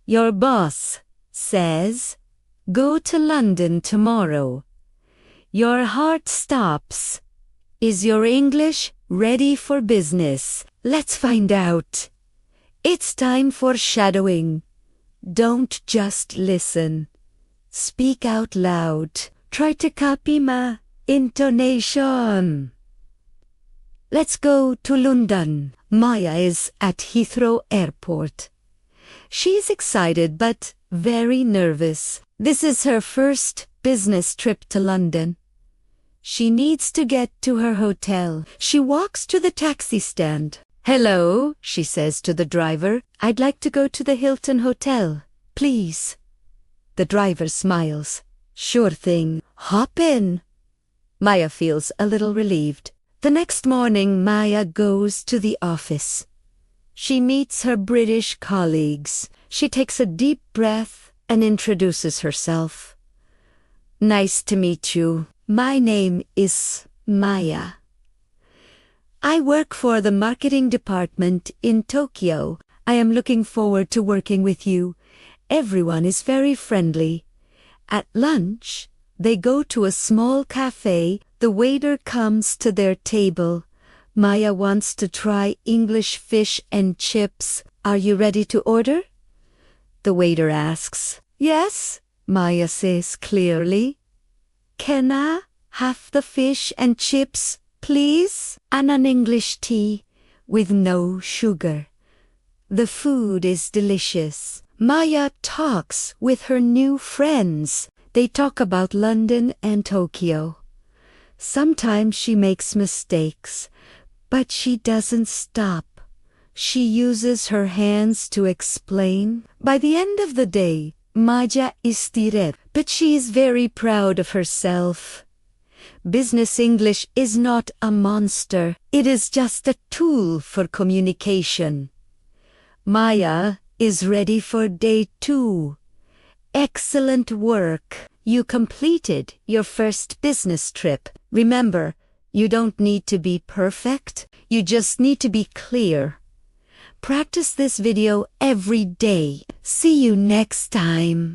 Your boss says, go to London tomorrow. Your heart stops. Is your English ready for business? Let's find out. It's time for shadowing. Don't just listen. Speak out loud. Try to copy my intonation. Let's go to London. Maya is at Heathrow Airport. She's excited but very nervous. This is her first business trip to London. She needs to get to her hotel. She walks to the taxi stand. Hello, she says to the driver. I'd like to go to the Hilton Hotel, please. The driver smiles. Sure thing. Hop in. Maya feels a little relieved. The next morning, Maya goes to the office. She meets her British colleagues. She takes a deep breath and introduces herself. Nice to meet you. My name is Maya. I work for the marketing department in Tokyo. I am looking forward to working with you. Everyone is very friendly. At lunch, they go to a small cafe. The waiter comes to their table. Maya wants to try English fish and chips. Are you ready to order? The waiter asks. Yes, Maya says clearly. Can I have the fish and chips, please? And an English tea with no sugar. The food is delicious. Maya talks with her new friends. They talk about London and Tokyo. Sometimes she makes mistakes, but she doesn't stop. She uses her hands to explain. By the end of the day, Maya is tired, but she is very proud of herself. Business English is not a monster. It is just a tool for communication. Maya is ready for day 2. Excellent work. You completed your first business trip. Remember, you don't need to be perfect. You just need to be clear. Practice this video every day. See you next time.